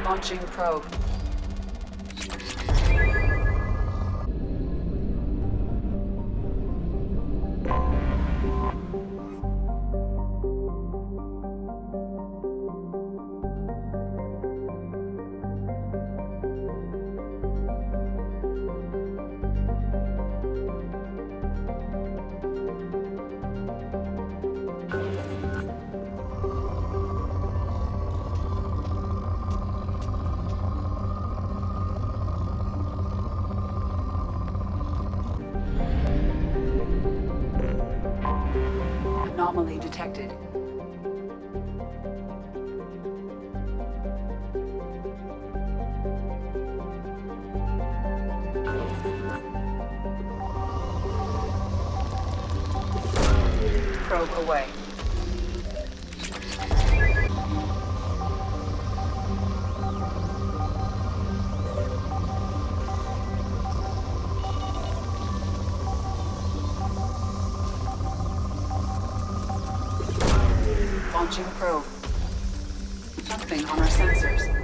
Launching probe. Anomaly detected. Probe away. Launching probe. Something on our sensors.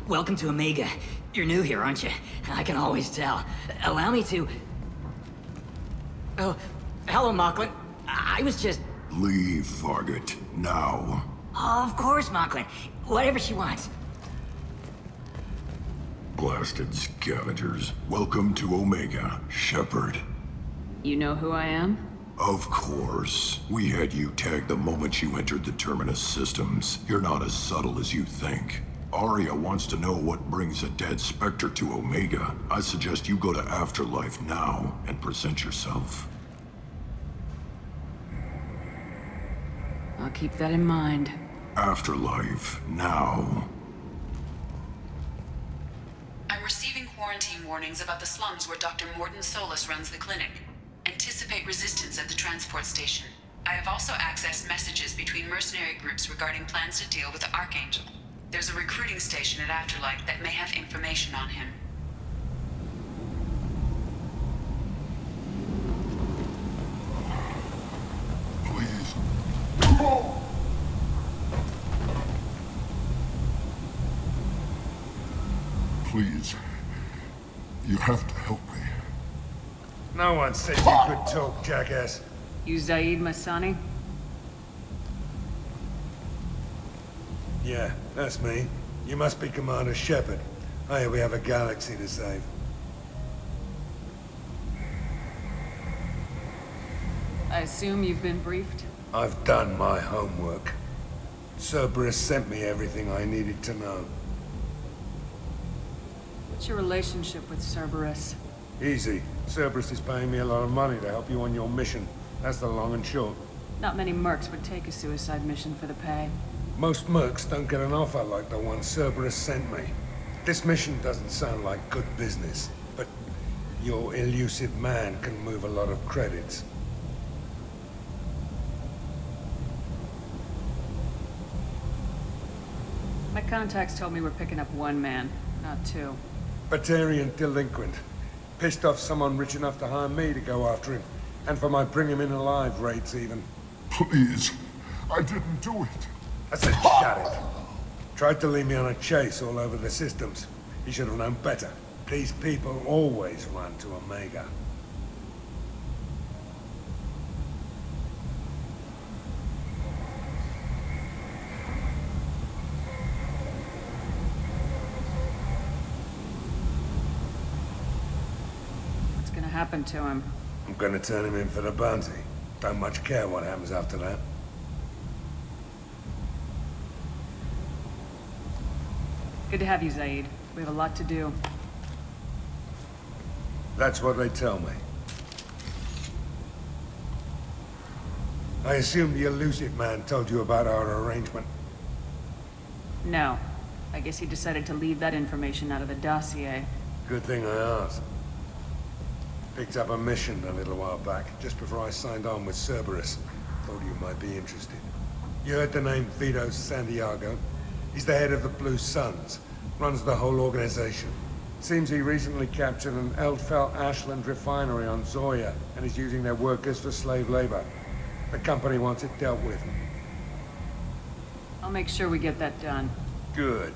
Welcome to Omega. You're new here, aren't you? I can always tell. Allow me to... Oh, hello, Mocklin. I was just... Leave, Fargate. Now. Oh, of course, Mocklin. Whatever she wants. Blasted scavengers. Welcome to Omega, Shepard. You know who I am? Of course. We had you tagged the moment you entered the Terminus systems. You're not as subtle as you think. Aria wants to know what brings a dead Spectre to Omega. I suggest you go to Afterlife now and present yourself. I'll keep that in mind. Afterlife now. I'm receiving quarantine warnings about the slums where Dr. Mordin Solus runs the clinic. Anticipate resistance at the transport station. I have also accessed messages between mercenary groups regarding plans to deal with the Archangel. There's a recruiting station at Afterlife that may have information on him. Please. Please. You have to help me. No one said you could talk, jackass. You Zaid Masani? Yeah, that's me. You must be Commander Shepard. Hey, we have a galaxy to save. I assume you've been briefed? I've done my homework. Cerberus sent me everything I needed to know. What's your relationship with Cerberus? Easy. Cerberus is paying me a lot of money to help you on your mission. That's the long and short. Not many mercs would take a suicide mission for the pay. Most mercs don't get an offer like the one Cerberus sent me. This mission doesn't sound like good business, but your elusive man can move a lot of credits. My contacts told me we're picking up one man, not two. Batarian delinquent. Pissed off someone rich enough to hire me to go after him. And for my bring him in alive rates even. Please. I didn't do it. I said shut it. Tried to lead me on a chase all over the systems. He should have known better. These people always run to Omega. What's gonna happen to him? I'm gonna turn him in for the bounty. Don't much care what happens after that. Good to have you, Zaid. We have a lot to do. That's what they tell me. I assume the elusive man told you about our arrangement. No. I guess he decided to leave that information out of the dossier. Good thing I asked. Picked up a mission a little while back, just before I signed on with Cerberus. Thought you might be interested. You heard the name Vito Santiago? He's the head of the Blue Suns. Runs the whole organization. Seems he recently captured an Eldfell Ashland refinery on Zoya, and is using their workers for slave labor. The company wants it dealt with. I'll make sure we get that done. Good.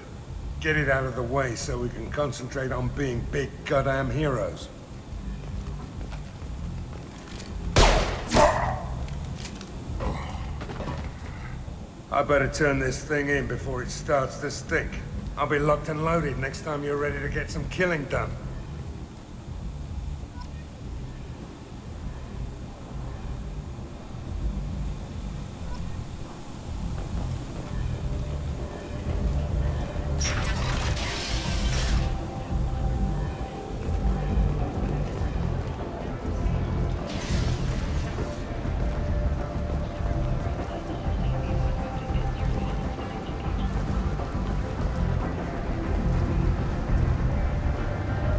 Get it out of the way so we can concentrate on being big goddamn heroes. I better turn this thing in before it starts to stink. I'll be locked and loaded next time you're ready to get some killing done.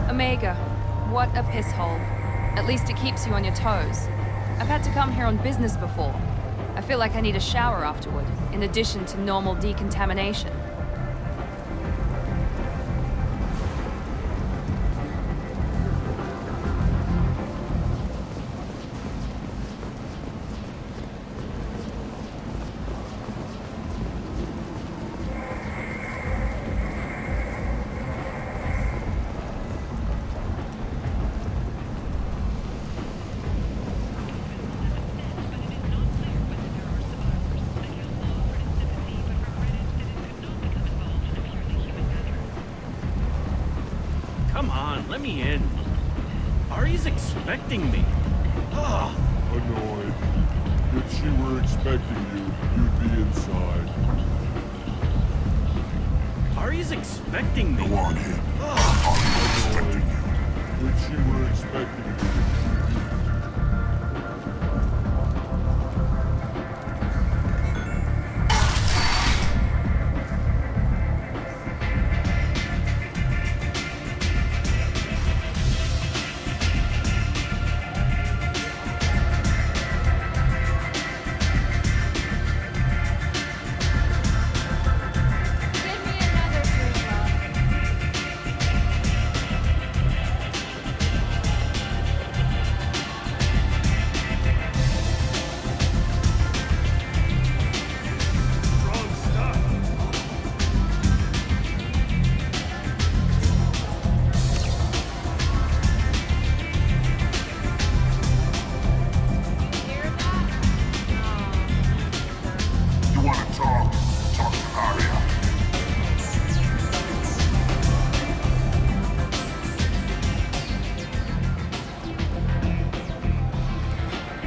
Omega, what a piss hole. At least it keeps you on your toes. I've had to come here on business before. I feel like I need a shower afterward, in addition to normal decontamination. let me in. Ari's expecting me. Ah, Annoyed. If she were expecting you, you'd be inside. Ari's expecting me. Go on in. Annoyed. If she were expecting you, Give me another drink, love. Wrong stuff. Hear that? You want to talk? Talk to Arya.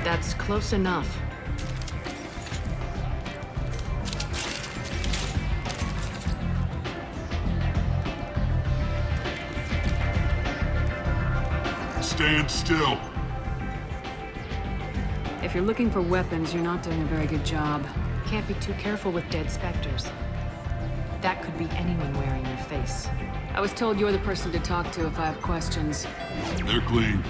That's close enough. Stand still. If you're looking for weapons, you're not doing a very good job. Can't be too careful with dead specters. That could be anyone wearing your face. I was told you're the person to talk to if I have questions. They're clean.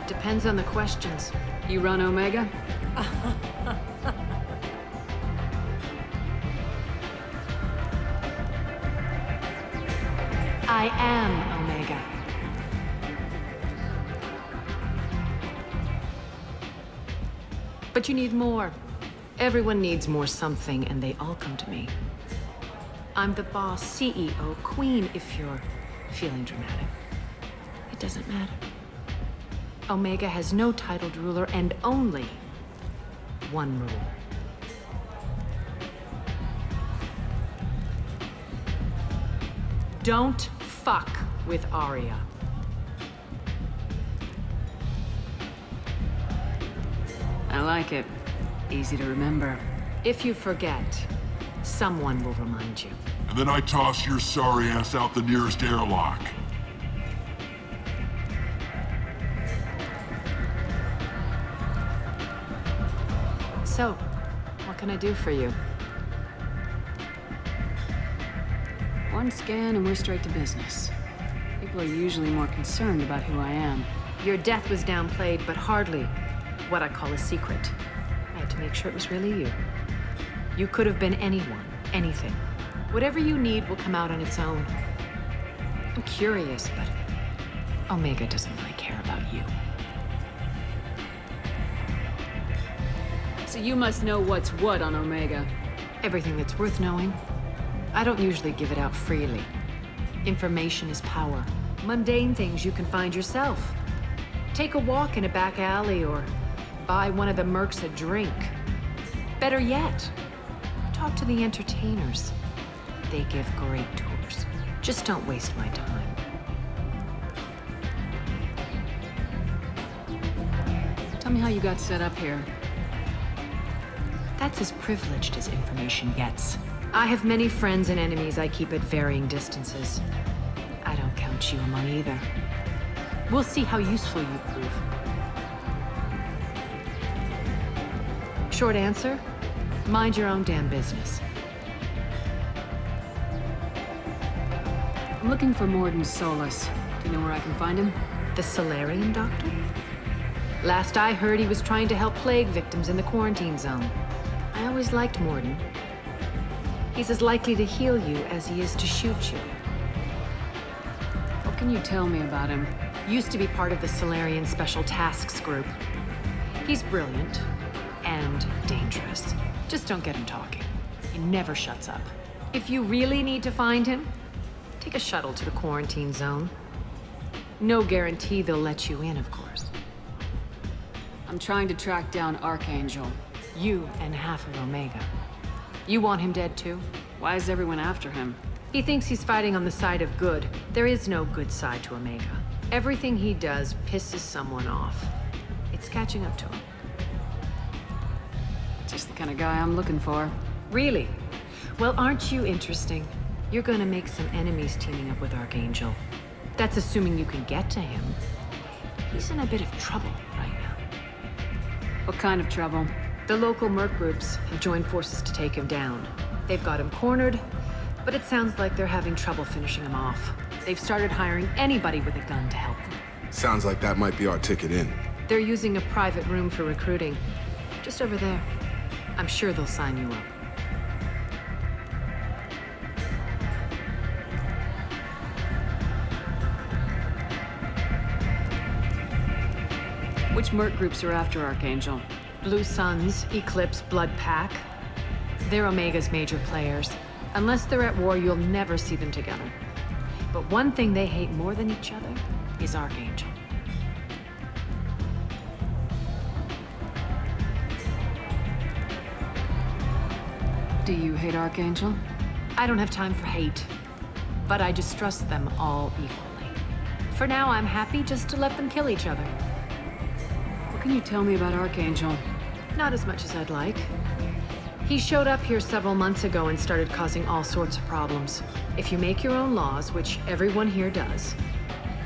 Depends on the questions. You run Omega? I am Omega. But you need more. Everyone needs more something, and they all come to me. I'm the boss, CEO, queen, if you're feeling dramatic. It doesn't matter. Omega has no titled ruler and only one rule. Don't fuck with Arya. I like it. Easy to remember. If you forget, someone will remind you. And then I toss your sorry ass out the nearest airlock. So, what can I do for you? One scan and we're straight to business. People are usually more concerned about who I am. Your death was downplayed, but hardly what I call a secret. I had to make sure it was really you. You could have been anyone, anything. Whatever you need will come out on its own. I'm curious, but Omega doesn't really care about you. So you must know what's what on Omega. Everything that's worth knowing. I don't usually give it out freely. Information is power. Mundane things you can find yourself. Take a walk in a back alley or buy one of the mercs a drink. Better yet, talk to the entertainers. They give great tours. Just don't waste my time. Tell me how you got set up here. That's as privileged as information gets. I have many friends and enemies I keep at varying distances. I don't count you among either. We'll see how useful you prove. Short answer, mind your own damn business. I'm looking for Morden Solus. Do you know where I can find him? The Solarian doctor? Last I heard, he was trying to help plague victims in the quarantine zone. I always liked Morden. He's as likely to heal you as he is to shoot you. What can you tell me about him? Used to be part of the Solarian Special Tasks Group. He's brilliant and dangerous. Just don't get him talking. He never shuts up. If you really need to find him, take a shuttle to the quarantine zone. No guarantee they'll let you in, of course. I'm trying to track down Archangel. You and half of Omega. You want him dead too? Why is everyone after him? He thinks he's fighting on the side of good. There is no good side to Omega. Everything he does pisses someone off. It's catching up to him. Just the kind of guy I'm looking for. Really? Well, aren't you interesting? You're gonna make some enemies teaming up with Archangel. That's assuming you can get to him. He's in a bit of trouble right now. What kind of trouble? The local merc groups have joined forces to take him down. They've got him cornered, but it sounds like they're having trouble finishing him off. They've started hiring anybody with a gun to help them. Sounds like that might be our ticket in. They're using a private room for recruiting. Just over there. I'm sure they'll sign you up. Which merc groups are after Archangel? Blue Suns, Eclipse, Blood Pack. They're Omega's major players. Unless they're at war, you'll never see them together. But one thing they hate more than each other is Archangel. Do you hate Archangel? I don't have time for hate, but I distrust them all equally. For now, I'm happy just to let them kill each other. What can you tell me about Archangel? Not as much as I'd like. He showed up here several months ago and started causing all sorts of problems. If you make your own laws, which everyone here does,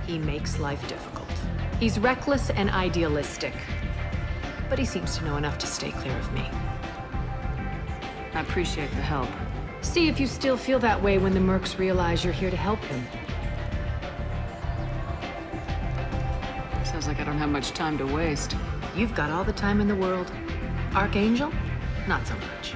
he makes life difficult. He's reckless and idealistic, but he seems to know enough to stay clear of me. I appreciate the help. See if you still feel that way when the mercs realize you're here to help them. Sounds like I don't have much time to waste. You've got all the time in the world. Archangel? Not so much.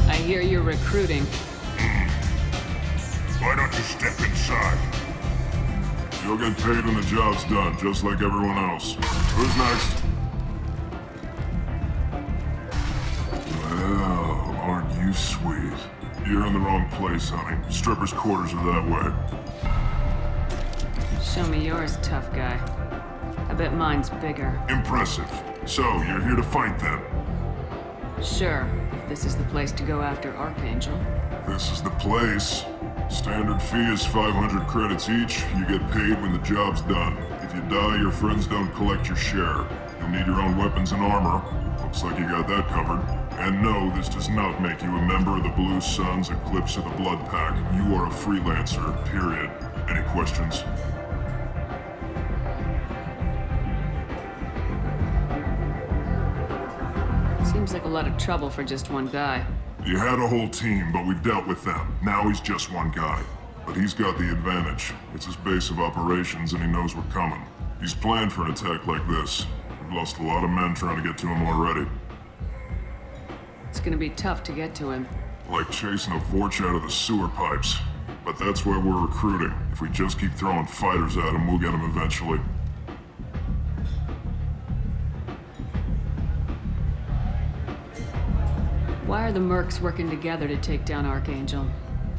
I hear you're recruiting. Why don't you step inside? You'll get paid when the job's done, just like everyone else. Who's next? Well, aren't you sweet? You're in the wrong place, honey. Strippers' quarters are that way. Show me yours, tough guy. I bet mine's bigger. Impressive. So, you're here to fight then? Sure, if this is the place to go after Archangel. This is the place. Standard fee is 500 credits each. You get paid when the job's done. If you die, your friends don't collect your share. You'll need your own weapons and armor. Looks like you got that covered. And no, this does not make you a member of the Blue Suns, Eclipse, or the Blood Pack. You are a freelancer, period. Any questions? Seems like a lot of trouble for just one guy. You had a whole team, but we've dealt with them. Now he's just one guy. But he's got the advantage. It's his base of operations, and he knows we're coming. He's planned for an attack like this. We've lost a lot of men trying to get to him already. It's gonna be tough to get to him. Like chasing a Vorch out of the sewer pipes. But that's why we're recruiting. If we just keep throwing fighters at him, we'll get him eventually. Why are the mercs working together to take down Archangel?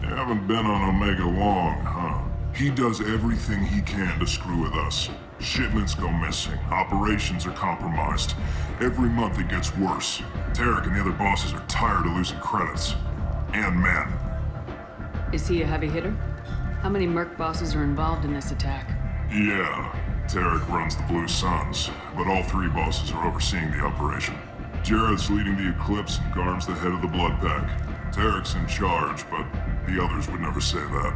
You haven't been on Omega long, huh? He does everything he can to screw with us. Shipments go missing. Operations are compromised. Every month it gets worse. Tarek and the other bosses are tired of losing credits. And men. Is he a heavy hitter? How many merc bosses are involved in this attack? Yeah, Tarek runs the Blue Suns, but all three bosses are overseeing the operation. Jared's leading the Eclipse and Garm's the head of the Blood Pack. Tarek's in charge, but the others would never say that.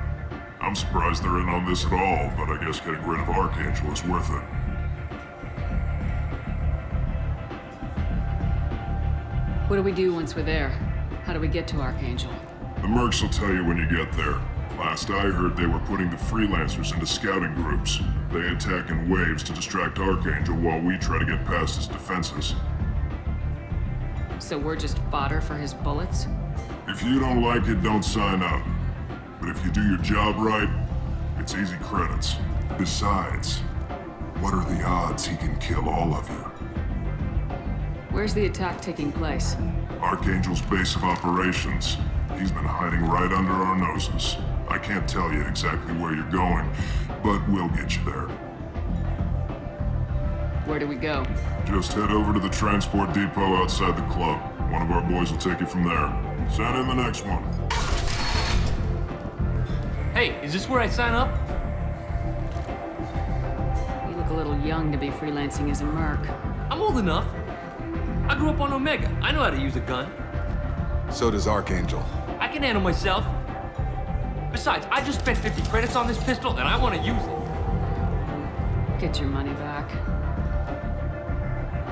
I'm surprised they're in on this at all, but I guess getting rid of Archangel is worth it. What do we do once we're there? How do we get to Archangel? The mercs will tell you when you get there. Last I heard, they were putting the freelancers into scouting groups. They attack in waves to distract Archangel while we try to get past his defenses. So we're just fodder for his bullets? If you don't like it, don't sign up. But if you do your job right, it's easy credits. Besides, what are the odds he can kill all of you? Where's the attack taking place? Archangel's base of operations. He's been hiding right under our noses. I can't tell you exactly where you're going, but we'll get you there. Where do we go? Just head over to the transport depot outside the club. One of our boys will take you from there. Send in the next one. Hey, is this where I sign up? You look a little young to be freelancing as a merc. I'm old enough. I grew up on Omega. I know how to use a gun. So does Archangel. I can handle myself. Besides, I just spent 50 credits on this pistol and I want to use it. Get your money back.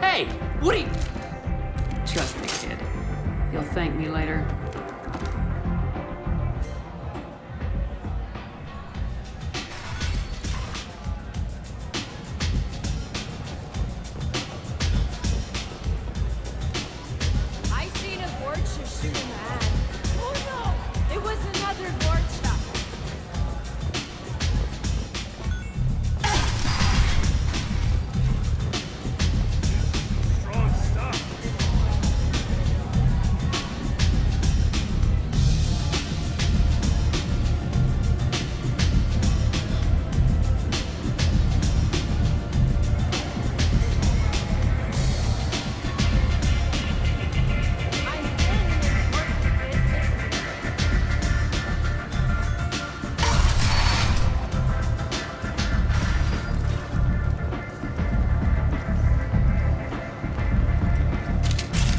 Hey, what are you... Trust me, kid. You'll thank me later. I seen a Vorcha shoot a man. Oh no! It was another Vorcha. Strong stuff. I'm in an important business.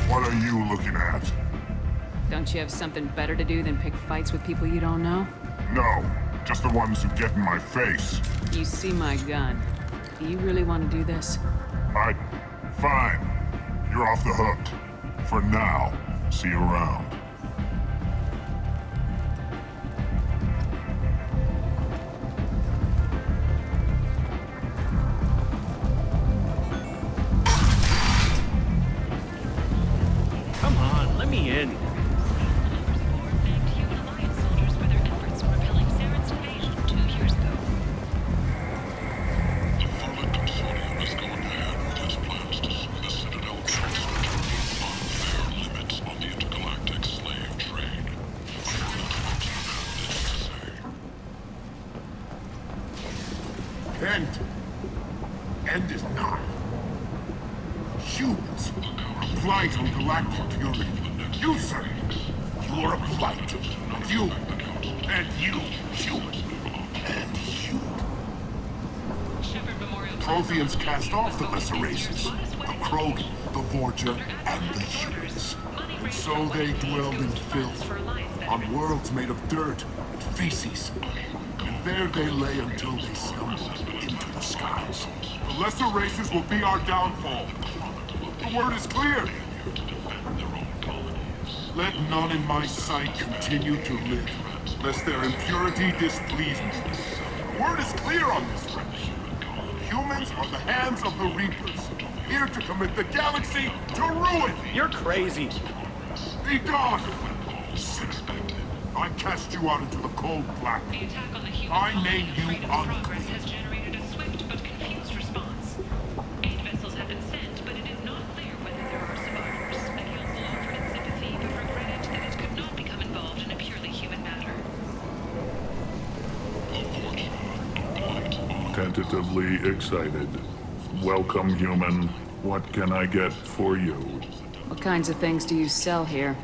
What are you looking at? Don't you have something better to do than pick fights with people you don't know? No, just the ones who get in my face. You see my gun. Do you really want to do this? Fine. You're off the hook. For now. See you around. Come on, let me in. Thanked Human Alliance soldiers for their efforts in repelling Saren's invasion 2 years ago. The Forlet Consortium has gone ahead with its plans to sue the Citadel Council to remove unfair limits on the intergalactic slave trade. End is nigh. Humans are a blight on galactic purity. You, sir, you are a blight. You, and you, human, and you. Shepard Memorial Protheans cast off the lesser races, the Krogan, the Vorcha, and the humans. And so they dwelled in filth, on worlds made of dirt and feces. And there they lay until they stumbled into the skies. The lesser races will be our downfall. The word is clear. Let none in my sight continue to live, lest their impurity displease me. The word is clear on this, friends. Humans are the hands of the Reapers, here to commit the galaxy to ruin. You're crazy. Be gone! Sinner. I cast you out into the cold black. The attack on the human I colony name you Freedom Progress unclean. has generated a swift but confused response. 8 vessels have been sent, but it is not clear whether there are survivors. The Council offered its sympathy, but regretted that it could not become involved in a purely human matter. Tentatively excited. Welcome, human. What can I get for you? What kinds of things do you sell here?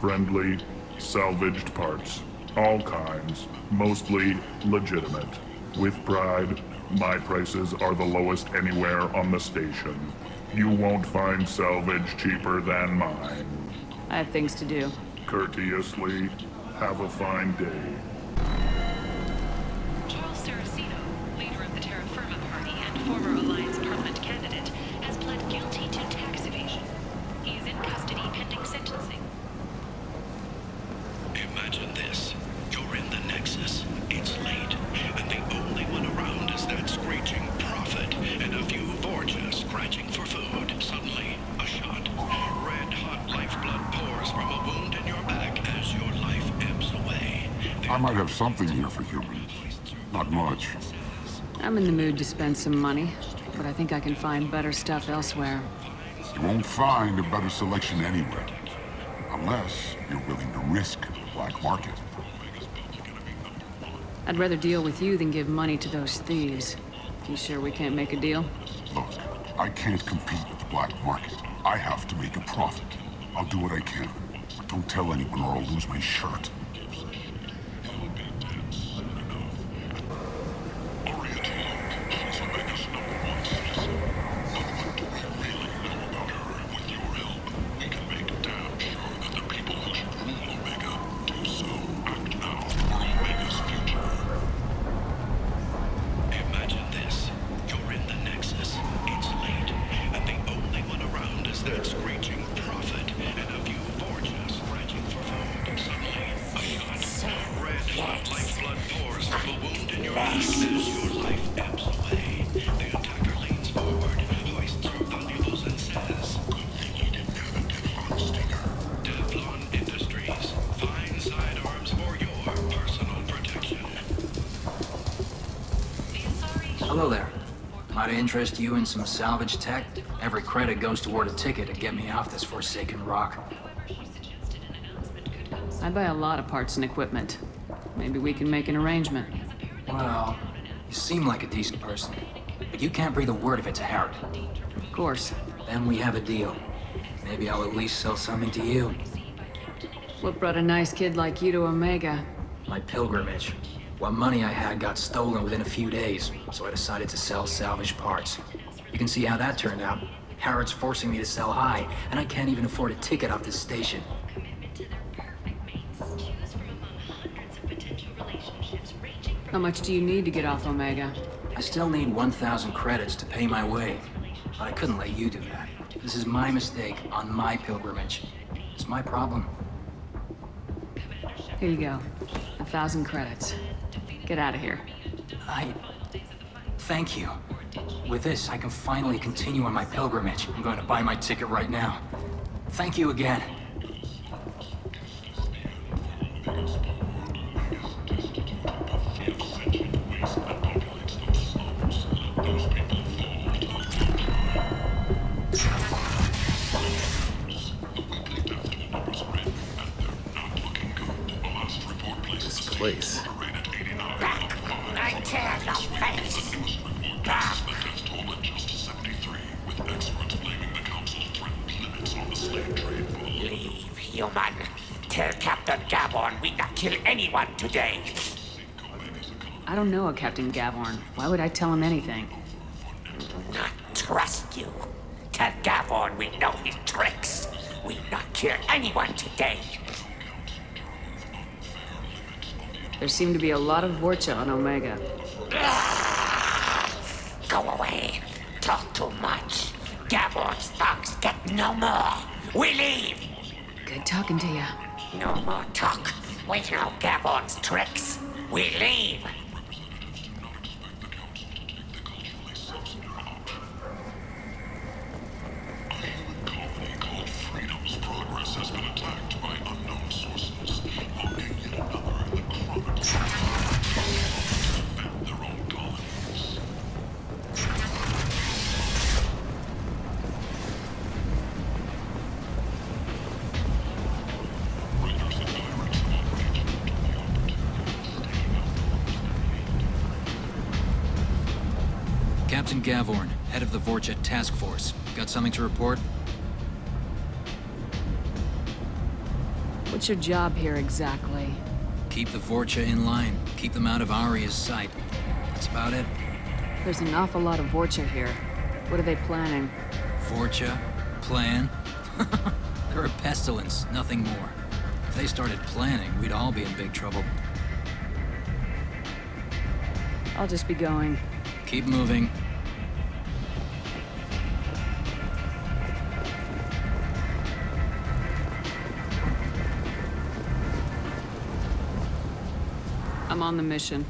Friendly, salvaged parts. All kinds. Mostly legitimate. With pride, my prices are the lowest anywhere on the station. You won't find salvage cheaper than mine. I have things to do. Courteously, have a fine day. Charles Saraceno, leader of the Terra Firma Party and former Alliance Parliament candidate, has pled guilty to tax evasion. He is in custody pending sentencing. Imagine this. You're in the Nexus. It's late, and the only one around is that screeching prophet and a few Vorcha scratching for food. Suddenly, a shot. Red-hot lifeblood pours from a wound in your back as your life ebbs away. I might have something here for humans. Not much. I'm in the mood to spend some money, but I think I can find better stuff elsewhere. You won't find a better selection anywhere. Unless you're willing to risk the black market. I'd rather deal with you than give money to those thieves. You sure we can't make a deal? Look, I can't compete with the black market. I have to make a profit. I'll do what I can. But don't tell anyone or I'll lose my shirt. Hello there. Might I interest you in some salvage tech? Every credit goes toward a ticket to get me off this forsaken rock. I buy a lot of parts and equipment. Maybe we can make an arrangement. Well, you seem like a decent person, but you can't breathe a word of it to Harrod. Of course. Then we have a deal. Maybe I'll at least sell something to you. What brought a nice kid like you to Omega? My pilgrimage. What money I had got stolen within a few days, so I decided to sell salvaged parts. You can see how that turned out. Harrod's forcing me to sell high, and I can't even afford a ticket off this station. How much do you need to get off Omega? I still need 1,000 credits to pay my way, but I couldn't let you do that. This is my mistake on my pilgrimage. It's my problem. Here you go. 1,000 credits. Get out of here. Thank you. With this, I can finally continue on my pilgrimage. I'm going to buy my ticket right now. Thank you again. This place. Leave, human. Tell Captain Gavorn we not kill anyone today. I don't know a Captain Gavorn. Why would I tell him anything? Not trust you. Tell Gavorn we know his tricks. We not kill anyone today. There seem to be a lot of Vorcha on Omega. Go away. Talk too much. Gavorn's thugs get no more. We leave. Good talking to you. No more talk. We know Gavorn's tricks. We leave. Captain Gavorn, head of the Vorcha Task Force. Got something to report? What's your job here exactly? Keep the Vorcha in line. Keep them out of Aria's sight. That's about it. There's an awful lot of Vorcha here. What are they planning? Vorcha? Plan? They're a pestilence, nothing more. If they started planning, we'd all be in big trouble. I'll just be going. Keep moving. I'm on the mission.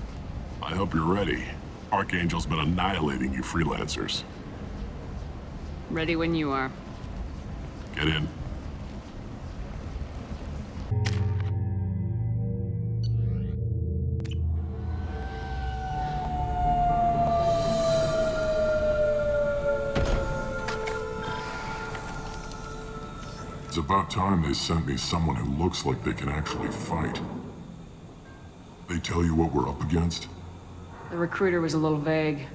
I hope you're ready. Archangel's been annihilating you freelancers. Ready when you are. Get in. It's about time they sent me someone who looks like they can actually fight. They tell you what we're up against? The recruiter was a little vague.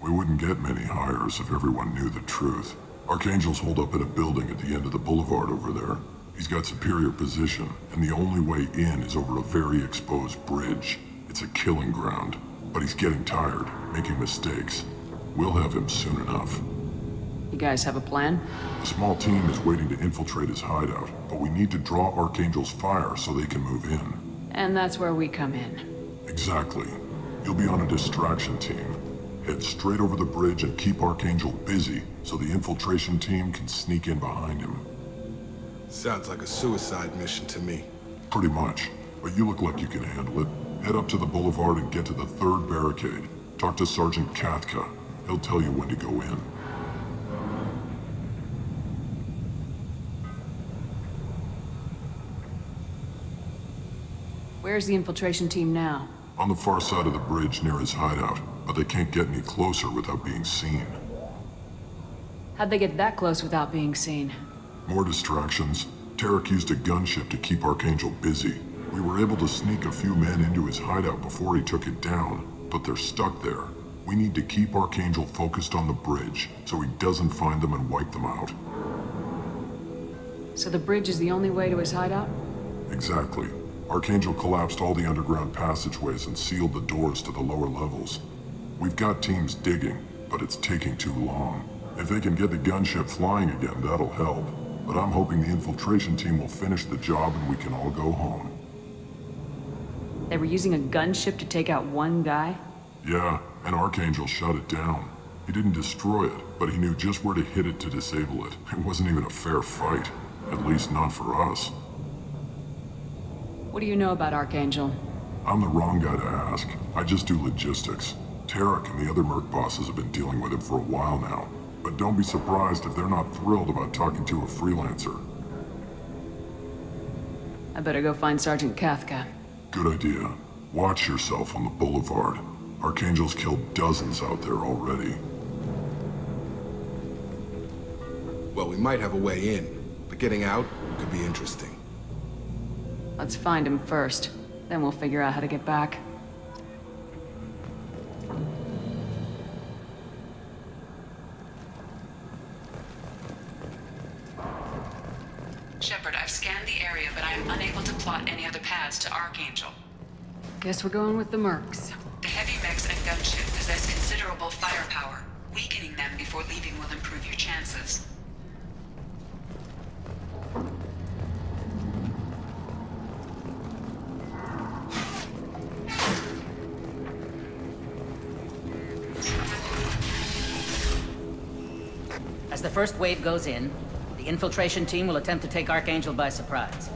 We wouldn't get many hires if everyone knew the truth. Archangel's holed up in a building at the end of the boulevard over there. He's got superior position, and the only way in is over a very exposed bridge. It's a killing ground, but he's getting tired, making mistakes. We'll have him soon enough. You guys have a plan? A small team is waiting to infiltrate his hideout, but we need to draw Archangel's fire so they can move in. And that's where we come in. Exactly. You'll be on a distraction team. Head straight over the bridge and keep Archangel busy so the infiltration team can sneak in behind him. Sounds like a suicide mission to me. Pretty much, but you look like you can handle it. Head up to the boulevard and get to the 3rd barricade. Talk to Sergeant Kathka. He'll tell you when to go in. Where's the infiltration team now? On the far side of the bridge near his hideout, but they can't get any closer without being seen. How'd they get that close without being seen? More distractions. Tarek used a gunship to keep Archangel busy. We were able to sneak a few men into his hideout before he took it down, but they're stuck there. We need to keep Archangel focused on the bridge, so he doesn't find them and wipe them out. So the bridge is the only way to his hideout? Exactly. Archangel collapsed all the underground passageways and sealed the doors to the lower levels. We've got teams digging, but it's taking too long. If they can get the gunship flying again, that'll help. But I'm hoping the infiltration team will finish the job and we can all go home. They were using a gunship to take out one guy? Yeah, and Archangel shut it down. He didn't destroy it, but he knew just where to hit it to disable it. It wasn't even a fair fight. At least not for us. What do you know about Archangel? I'm the wrong guy to ask. I just do logistics. Tarek and the other Merc bosses have been dealing with him for a while now. But don't be surprised if they're not thrilled about talking to a freelancer. I better go find Sergeant Kathka. Good idea. Watch yourself on the boulevard. Archangel's killed dozens out there already. Well, we might have a way in, but getting out could be interesting. Let's find him first. Then we'll figure out how to get back. Shepard, I've scanned the area, but I am unable to plot any other paths to Archangel. Guess we're going with the Mercs. The heavy mechs and gunship possess considerable firepower. Weakening them before leaving will improve your chances. As the first wave goes in, the infiltration team will attempt to take Archangel by surprise.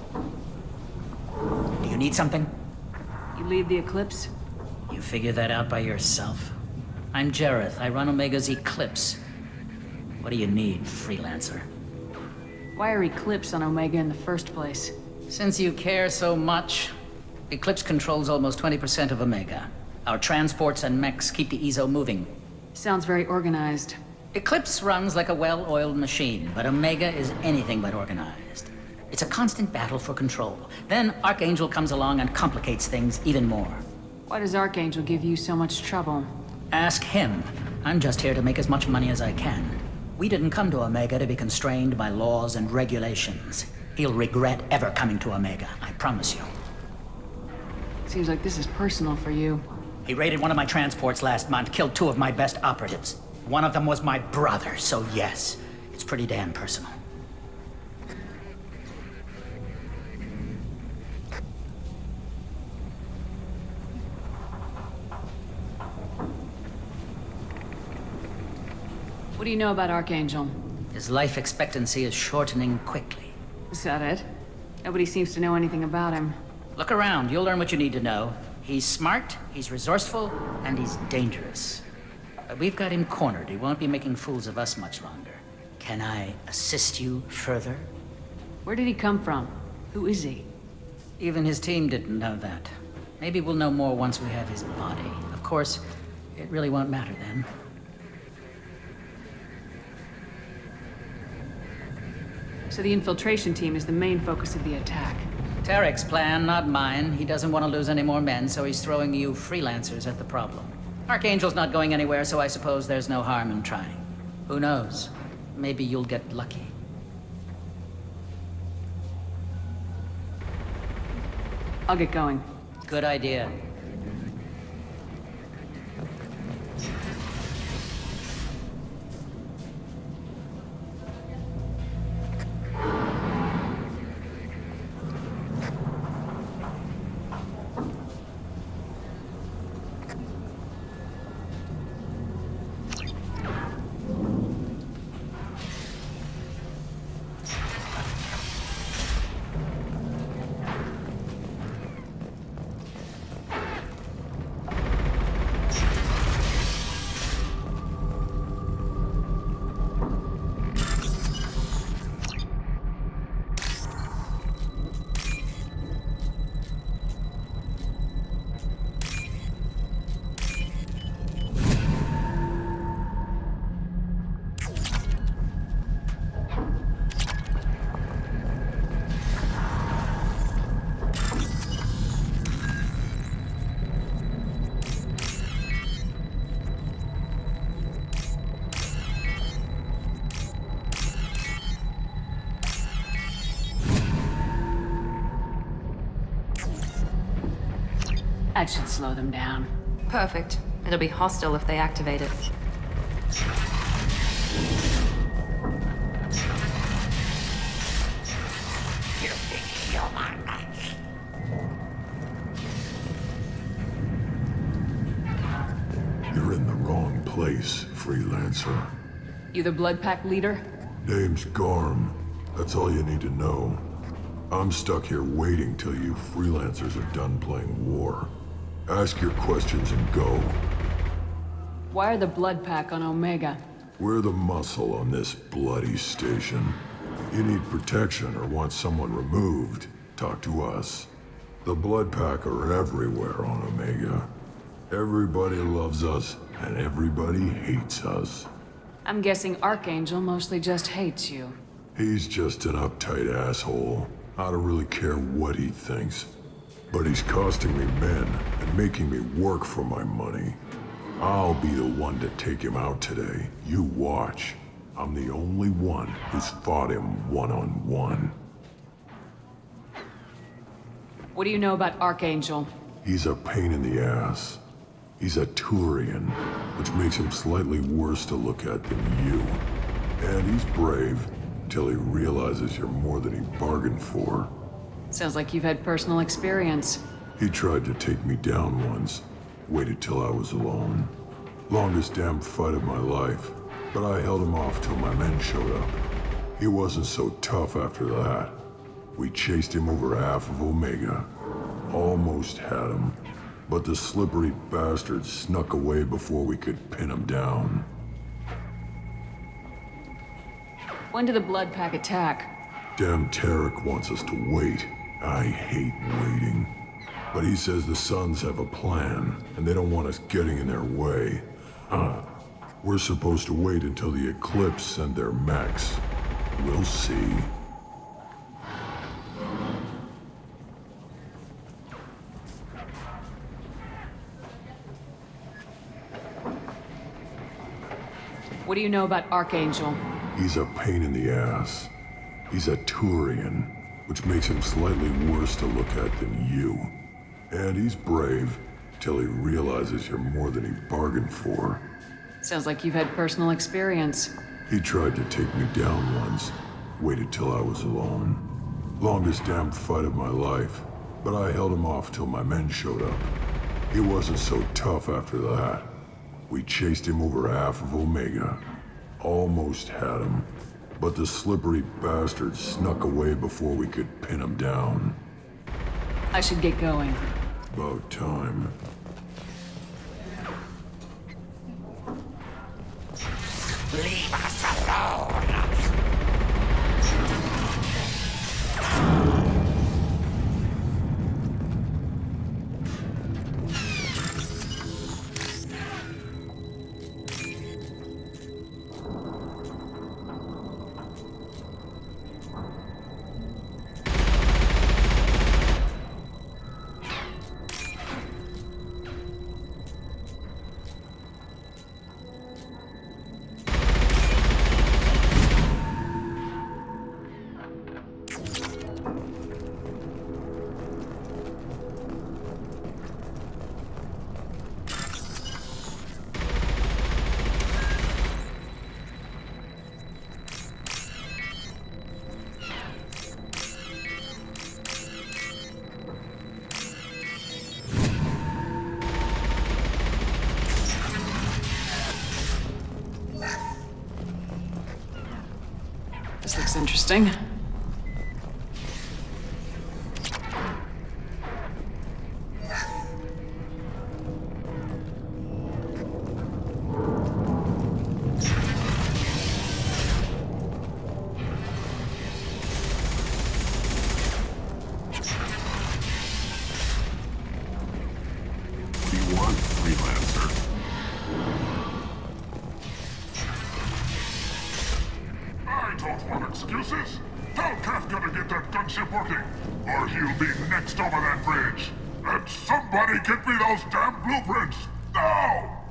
Do you need something? You lead the Eclipse? You figure that out by yourself. I'm Jareth. I run Omega's Eclipse. What do you need, freelancer? Why are Eclipse on Omega in the first place? Since you care so much, Eclipse controls almost 20% of Omega. Our transports and mechs keep the EZO moving. Sounds very organized. Eclipse runs like a well-oiled machine, but Omega is anything but organized. It's a constant battle for control. Then Archangel comes along and complicates things even more. Why does Archangel give you so much trouble? Ask him. I'm just here to make as much money as I can. We didn't come to Omega to be constrained by laws and regulations. He'll regret ever coming to Omega, I promise you. Seems like this is personal for you. He raided one of my transports last month, killed 2 of my best operatives. One of them was my brother, so yes, it's pretty damn personal. What do you know about Archangel? His life expectancy is shortening quickly. Is that it? Nobody seems to know anything about him. Look around, you'll learn what you need to know. He's smart, he's resourceful, and he's dangerous. But we've got him cornered. He won't be making fools of us much longer. Can I assist you further? Where did he come from? Who is he? Even his team didn't know that. Maybe we'll know more once we have his body. Of course, it really won't matter then. So the infiltration team is the main focus of the attack. Tarek's plan, not mine. He doesn't want to lose any more men, so he's throwing you freelancers at the problem. Archangel's not going anywhere, so I suppose there's no harm in trying. Who knows? Maybe you'll get lucky. I'll get going. Good idea. That should slow them down. Perfect. It'll be hostile if they activate it. You're in the wrong place, freelancer. You the Blood Pack leader? Name's Garm. That's all you need to know. I'm stuck here waiting till you freelancers are done playing war. Ask your questions and go. Why are the Blood Pack on Omega? We're the muscle on this bloody station. You need protection or want someone removed, talk to us. The Blood Pack are everywhere on Omega. Everybody loves us, and everybody hates us. I'm guessing Archangel mostly just hates you. He's just an uptight asshole. I don't really care what he thinks. But he's costing me men and making me work for my money. I'll be the one to take him out today. You watch. I'm the only one who's fought him one-on-one. What do you know about Archangel? He's a pain in the ass. He's a Turian, which makes him slightly worse to look at than you. And he's brave, till he realizes you're more than he bargained for. Sounds like you've had personal experience. He tried to take me down once. Waited till I was alone. Longest damn fight of my life. But I held him off till my men showed up. He wasn't so tough after that. We chased him over half of Omega. Almost had him. But the slippery bastard snuck away before we could pin him down. When did the Blood Pack attack? Damn Tarek wants us to wait. I hate waiting. But he says the Suns have a plan, and they don't want us getting in their way. We're supposed to wait until the Eclipse send their mechs. We'll see. What do you know about Archangel? He's a pain in the ass. He's a Turian, which makes him slightly worse to look at than you. And he's brave, till he realizes you're more than he bargained for. Sounds like you've had personal experience. He tried to take me down once. Waited till I was alone. Longest damn fight of my life. But I held him off till my men showed up. He wasn't so tough after that. We chased him over half of Omega. Almost had him. But the slippery bastard snuck away before we could pin him down. I should get going. About time. Leave us alone! looks interesting. What do you want, freelancer? I don't want excuses. Tell Kafka to get that gunship working, or he'll be next over that bridge. And somebody get me those damn blueprints! Now!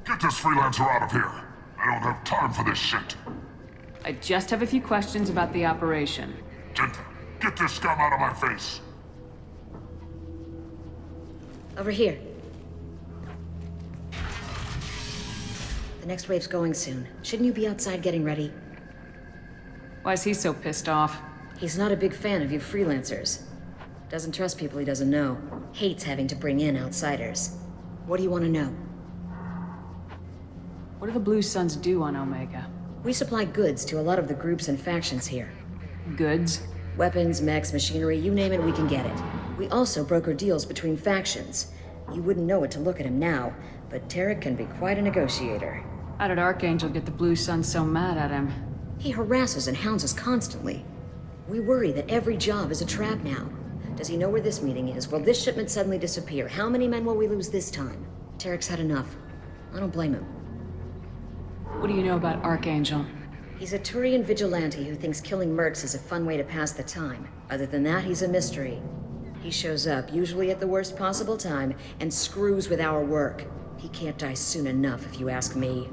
Get this freelancer out of here. I don't have time for this shit. I just have a few questions about the operation. Gent, get this scum out of my face. Over here. The next wave's going soon. Shouldn't you be outside getting ready? Why is he so pissed off? He's not a big fan of you freelancers. Doesn't trust people he doesn't know. Hates having to bring in outsiders. What do you want to know? What do the Blue Suns do on Omega? We supply goods to a lot of the groups and factions here. Goods? Weapons, mechs, machinery, you name it, we can get it. We also broker deals between factions. You wouldn't know it to look at him now, but Tarek can be quite a negotiator. How did Archangel get the Blue Suns so mad at him? He harasses and hounds us constantly. We worry that every job is a trap now. Does he know where this meeting is? Will this shipment suddenly disappear? How many men will we lose this time? Tarek's had enough. I don't blame him. What do you know about Archangel? He's a Turian vigilante who thinks killing mercs is a fun way to pass the time. Other than that, he's a mystery. He shows up, usually at the worst possible time, and screws with our work. He can't die soon enough, if you ask me.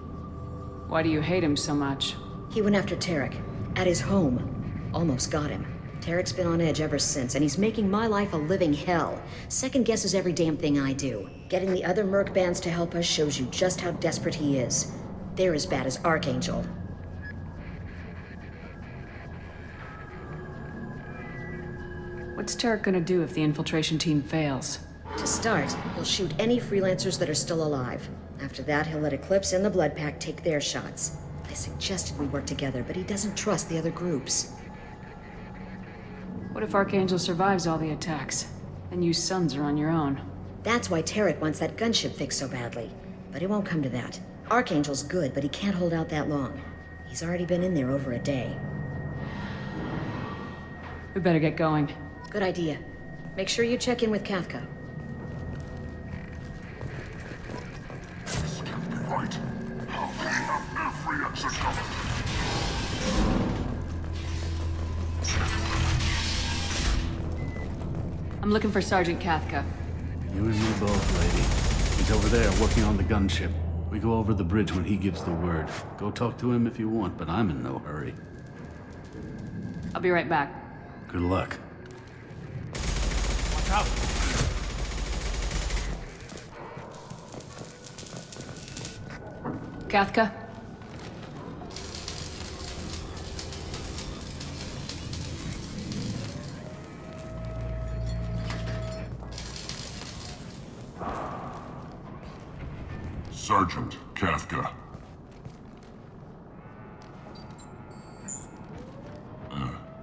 Why do you hate him so much? He went after Tarek. At his home. Almost got him. Tarek's been on edge ever since, and he's making my life a living hell. Second guesses every damn thing I do. Getting the other merc bands to help us shows you just how desperate he is. They're as bad as Archangel. What's Tarek gonna do if the infiltration team fails? To start, he'll shoot any freelancers that are still alive. After that, he'll let Eclipse and the Blood Pack take their shots. I suggested we work together, but he doesn't trust the other groups. What if Archangel survives all the attacks? Then you Suns are on your own. That's why Tarek wants that gunship fixed so badly. But it won't come to that. Archangel's good, but he can't hold out that long. He's already been in there over a day. We better get going. Good idea. Make sure you check in with Kafka. This can't be right. How can he have every exit covered? I'm looking for Sergeant Kafka. You and me both, lady. He's over there working on the gunship. We go over the bridge when he gives the word. Go talk to him if you want, but I'm in no hurry. I'll be right back. Good luck. Watch out! Kafka? Sergeant Kafka.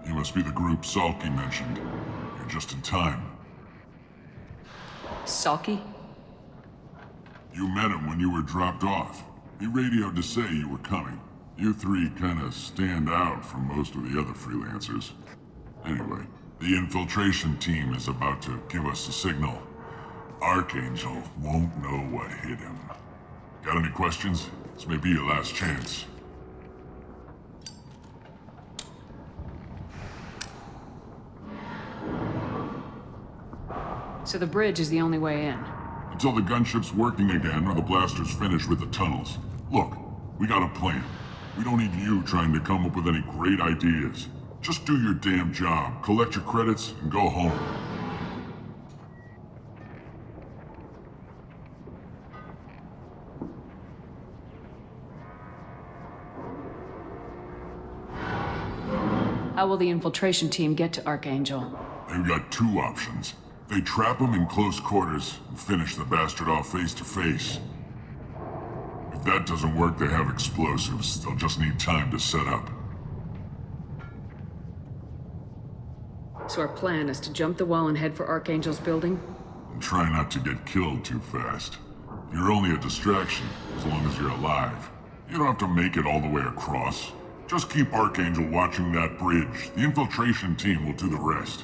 You must be the group Salky mentioned. You're just in time. Salky? You met him when you were dropped off. He radioed to say you were coming. You three kinda stand out from most of the other freelancers. Anyway, the infiltration team is about to give us a signal. Archangel won't know what hit him. Got any questions? This may be your last chance. So the bridge is the only way in. Until the gunship's working again or the blasters finish with the tunnels. Look, we got a plan. We don't need you trying to come up with any great ideas. Just do your damn job, collect your credits, and go home. How will the infiltration team get to Archangel? They've got two options. They trap him in close quarters and finish the bastard off face to face. If that doesn't work, they have explosives. They'll just need time to set up. So our plan is to jump the wall and head for Archangel's building? And try not to get killed too fast. You're only a distraction, as long as you're alive. You don't have to make it all the way across. Just keep Archangel watching that bridge. The infiltration team will do the rest.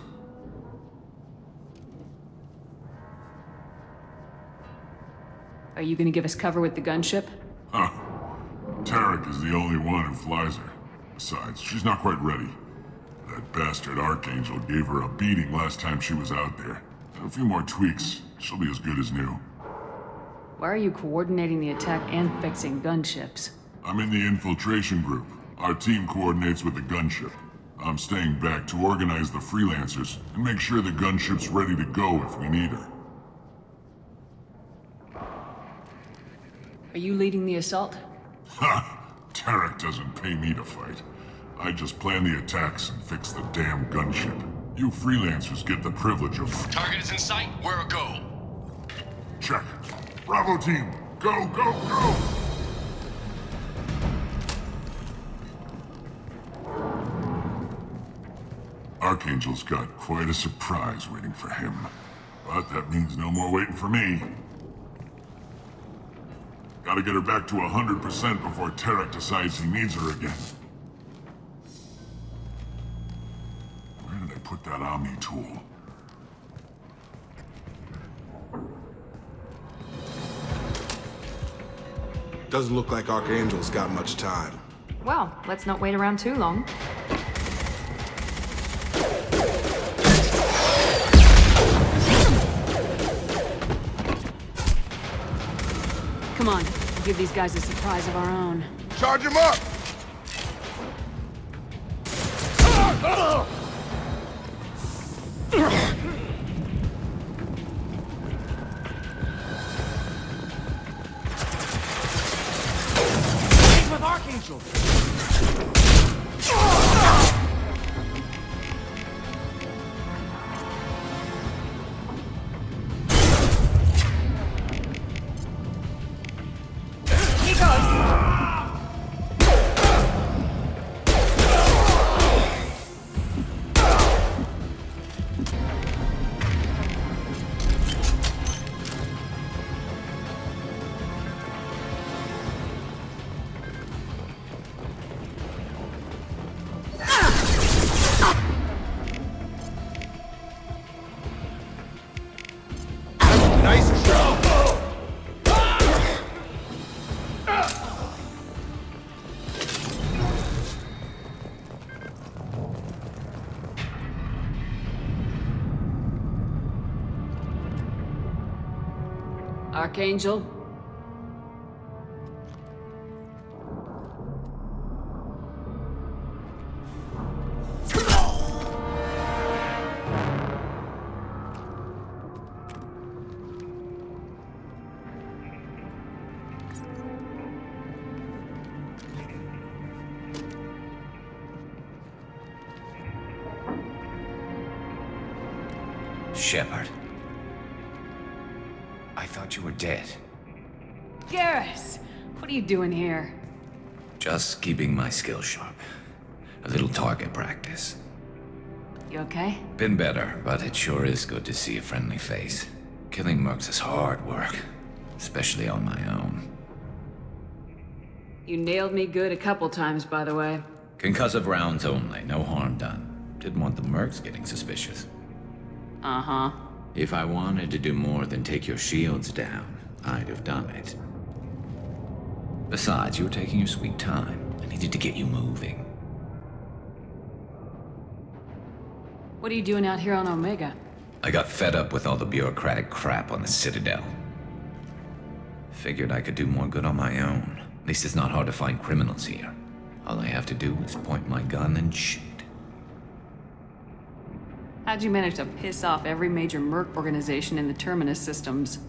Are you gonna give us cover with the gunship? Huh. Tarek is the only one who flies her. Besides, she's not quite ready. That bastard Archangel gave her a beating last time she was out there. A few more tweaks, she'll be as good as new. Why are you coordinating the attack and fixing gunships? I'm in the infiltration group. Our team coordinates with the gunship. I'm staying back to organize the freelancers and make sure the gunship's ready to go if we need her. Are you leading the assault? Ha! Tarek doesn't pay me to fight. I just plan the attacks and fix the damn gunship. You freelancers get the privilege of... Target is in sight. We're a go. Check. Bravo team, go, go, go! Archangel's got quite a surprise waiting for him. But that means no more waiting for me. Gotta get her back to 100% before Tarek decides he needs her again. Where did I put that Omni tool? Doesn't look like Archangel's got much time. Well, let's not wait around too long. Come on, we'll give these guys a surprise of our own. Charge him up! He's with Archangel. Archangel? Shepard. I thought you were dead. Garrus! What are you doing here? Just keeping my skills sharp. A little target practice. You okay? Been better, but it sure is good to see a friendly face. Killing mercs is hard work, especially on my own. You nailed me good a couple times, by the way. Concussive rounds only, no harm done. Didn't want the mercs getting suspicious. Uh-huh. If I wanted to do more than take your shields down, I'd have done it. Besides, you were taking your sweet time. I needed to get you moving. What are you doing out here on Omega? I got fed up with all the bureaucratic crap on the Citadel. Figured I could do more good on my own. At least it's not hard to find criminals here. All I have to do is point my gun and shoot. How'd you manage to piss off every major merc organization in the Terminus systems?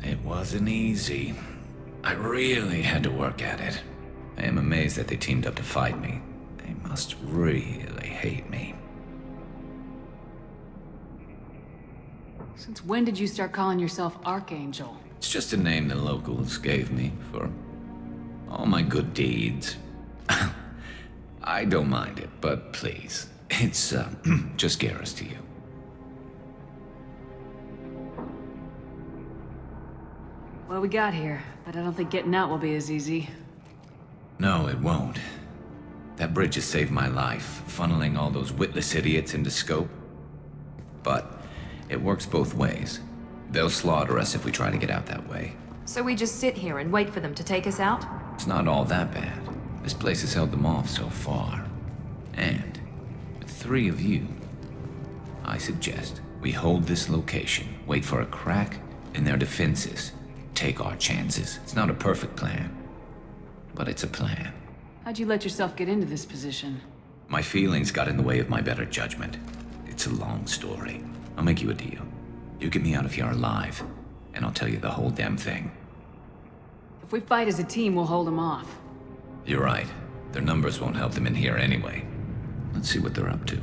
It wasn't easy. I really had to work at it. I am amazed that they teamed up to fight me. They must really hate me. Since when did you start calling yourself Archangel? It's just a name the locals gave me for all my good deeds. I don't mind it, but please, It's, just Garrus to you. Well, we got here, but I don't think getting out will be as easy. No, it won't. That bridge has saved my life, funneling all those witless idiots into scope. But it works both ways. They'll slaughter us if we try to get out that way. So we just sit here and wait for them to take us out? It's not all that bad. This place has held them off so far. And with 3 of you, I suggest we hold this location, wait for a crack in their defenses, take our chances. It's not a perfect plan, but it's a plan. How'd you let yourself get into this position? My feelings got in the way of my better judgment. It's a long story. I'll make you a deal. You get me out of here alive, and I'll tell you the whole damn thing. If we fight as a team, we'll hold them off. You're right. Their numbers won't help them in here anyway. Let's see what they're up to.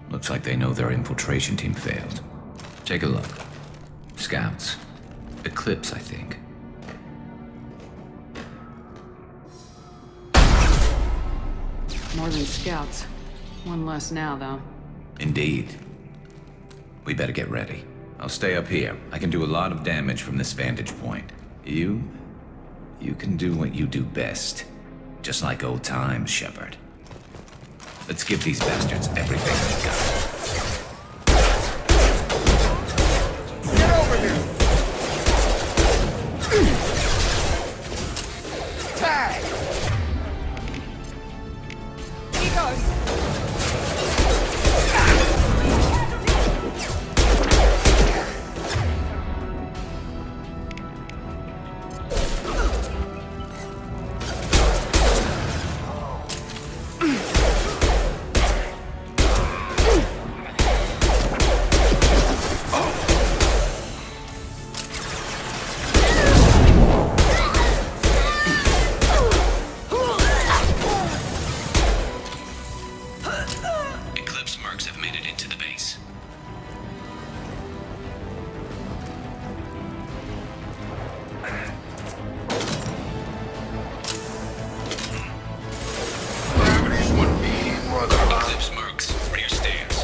Looks like they know their infiltration team failed. Take a look. Scouts. Eclipse, I think. More than scouts. One less now, though. Indeed. We better get ready. I'll stay up here. I can do a lot of damage from this vantage point. You can do what you do best. Just like old times, Shepard. Let's give these bastards everything we got. Get over here! Tag! He goes! Eclipse mercs have made it into the base. Eclipse mercs, rear stairs.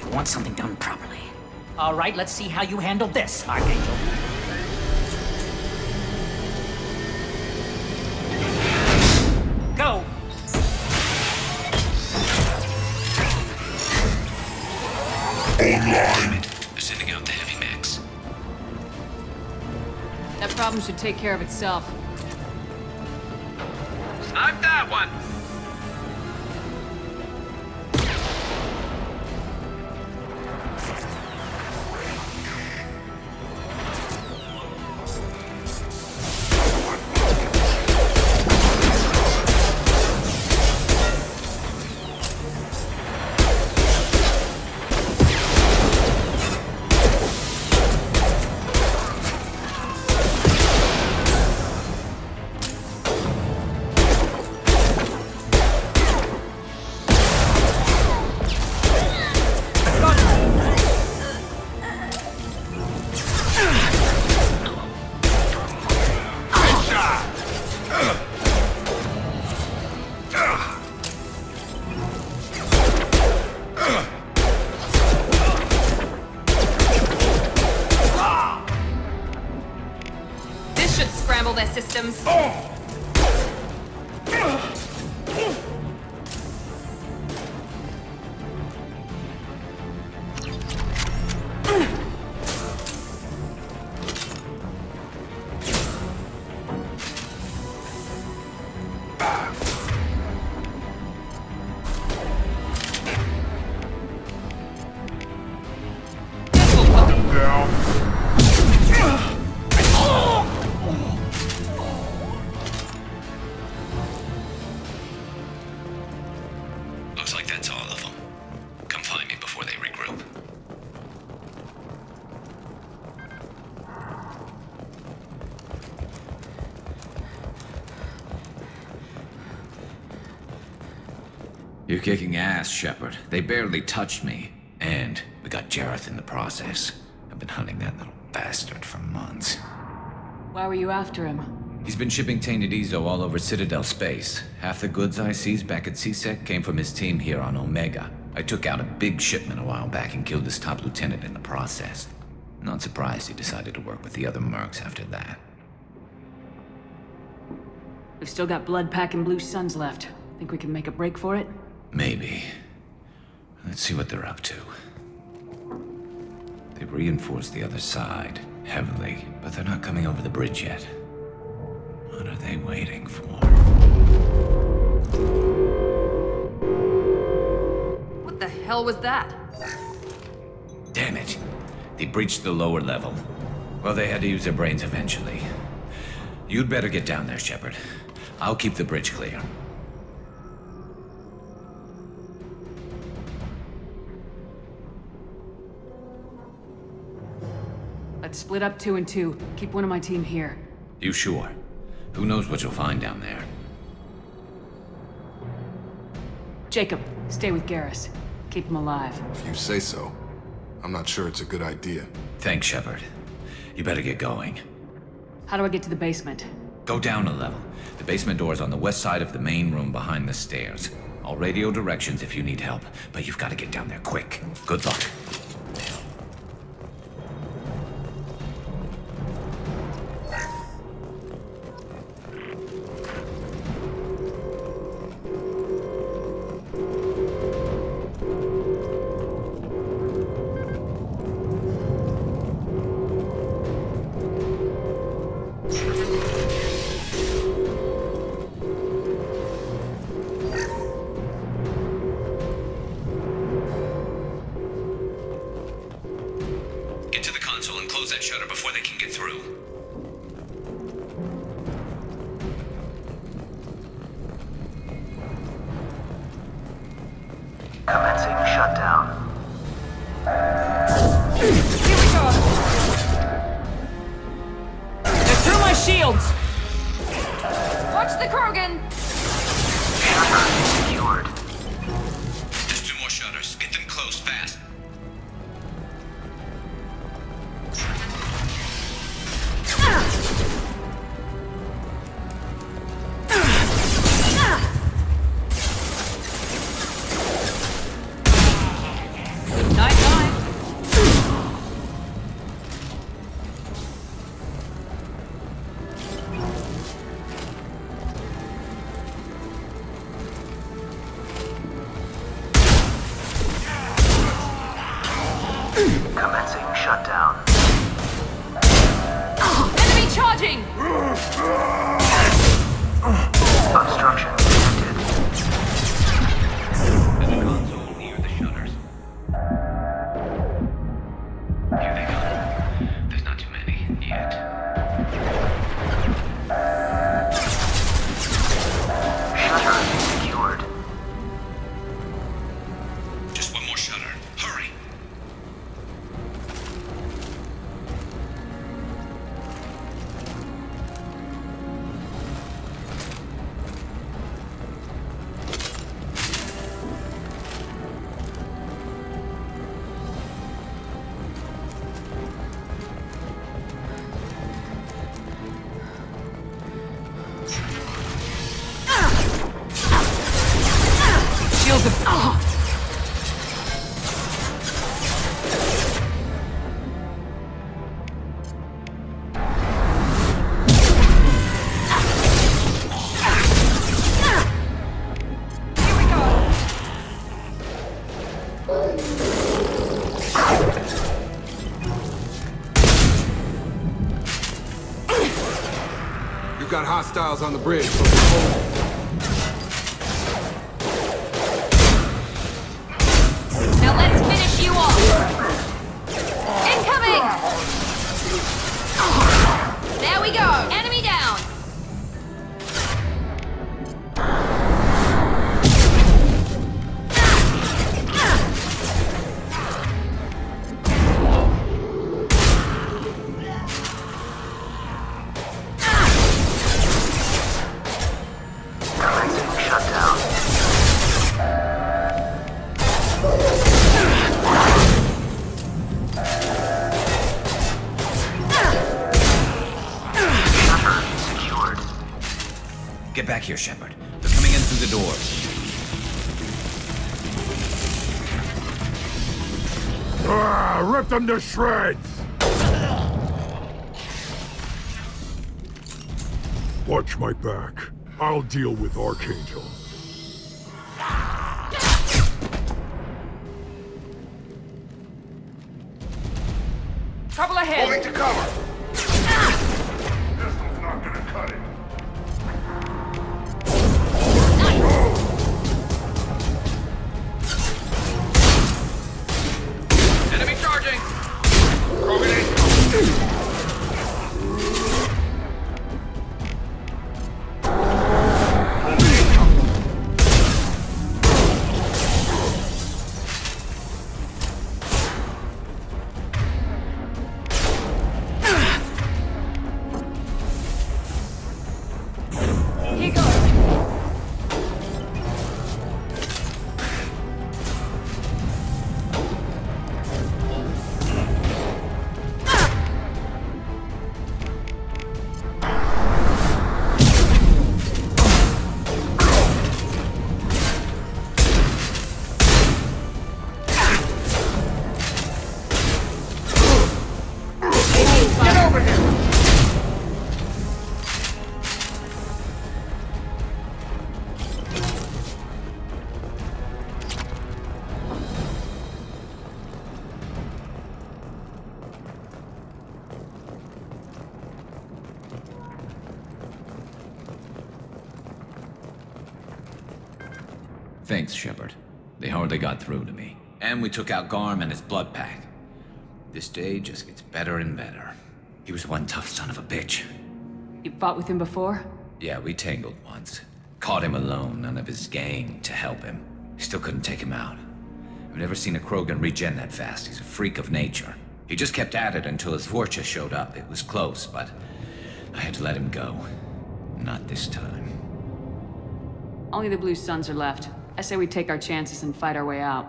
You want something done properly. All right, let's see how you handle this, Archangel. Go! Online. They're sending out the heavy mechs. That problem should take care of itself. Snipe that one! This should scramble their systems. You're kicking ass, Shepard. They barely touched me. And we got Jareth in the process. I've been hunting that little bastard for months. Why were you after him? He's been shipping tainted Ezo all over Citadel space. Half the goods I seized back at CSEC came from his team here on Omega. I took out a big shipment a while back and killed his top lieutenant in the process. Not surprised he decided to work with the other mercs after that. We've still got blood pack and blue suns left. Think we can make a break for it? Maybe. Let's see what they're up to. They've reinforced the other side, heavily, but they're not coming over the bridge yet. What are they waiting for? What the hell was that? Damn it! They breached the lower level. Well, they had to use their brains eventually. You'd better get down there, Shepard. I'll keep the bridge clear. Let's split up 2 and 2. Keep one of my team here. You sure? Who knows what you'll find down there? Jacob, stay with Garrus. Keep him alive. If you say so. I'm not sure it's a good idea. Thanks, Shepard. You better get going. How do I get to the basement? Go down a level. The basement door is on the west side of the main room behind the stairs. I'll radio directions if you need help, but you've got to get down there quick. Good luck. Got hostiles on the bridge. Now let's finish you off. Incoming! There we go. Enemy down. Get back here, Shepard. They're coming in through the doors. Rip them to shreds! Watch my back. I'll deal with Archangel. Trouble ahead! Moving to cover! Pistol's not gonna cut it. Enemy charging! Here goes! Get over here! Thanks, Shepard. They hardly got through to me. And we took out Garm and his blood pack. This day just gets better and better. He was one tough son of a bitch. You fought with him before? Yeah, we tangled once. Caught him alone, none of his gang to help him. Still couldn't take him out. I've never seen a Krogan regen that fast. He's a freak of nature. He just kept at it until his Vorcha showed up. It was close, but I had to let him go. Not this time. Only the Blue Suns are left. I say we take our chances and fight our way out.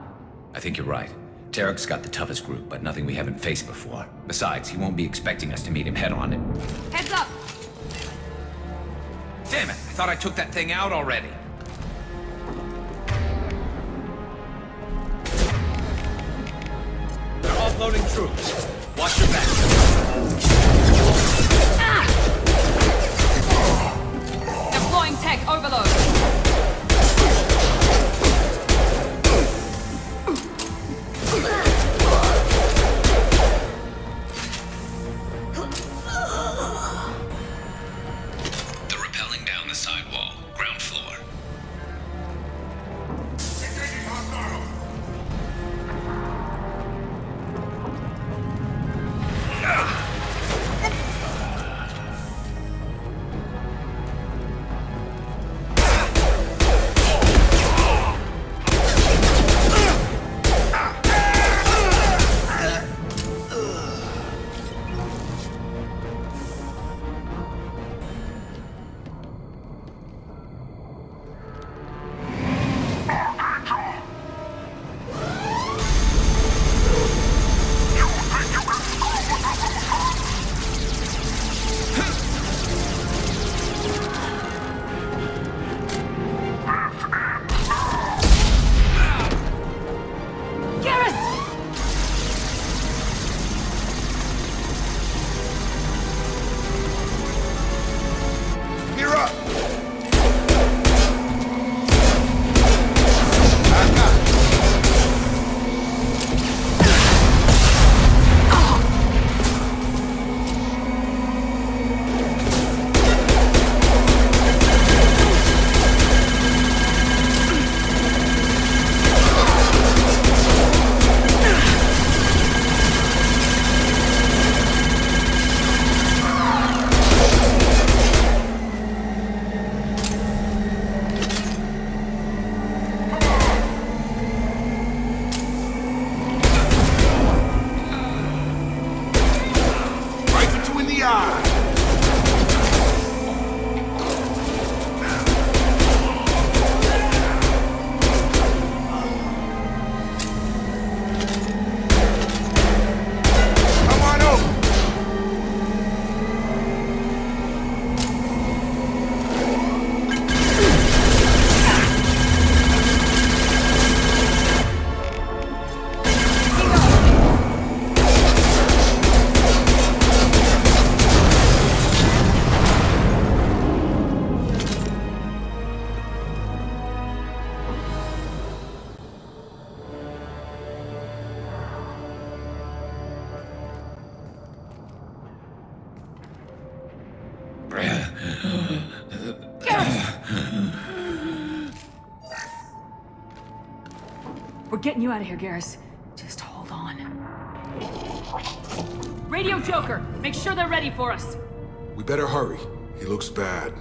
I think you're right. Tarek's got the toughest group, but nothing we haven't faced before. Besides, he won't be expecting us to meet him head-on. Heads up! Damn it! I thought I took that thing out already. They're offloading troops. Watch your back. Deploying tech overload! They're rappelling down the side wall, ground floor. We're getting you out of here, Garrus. Just hold on. Radio Joker, make sure they're ready for us. We better hurry. He looks bad.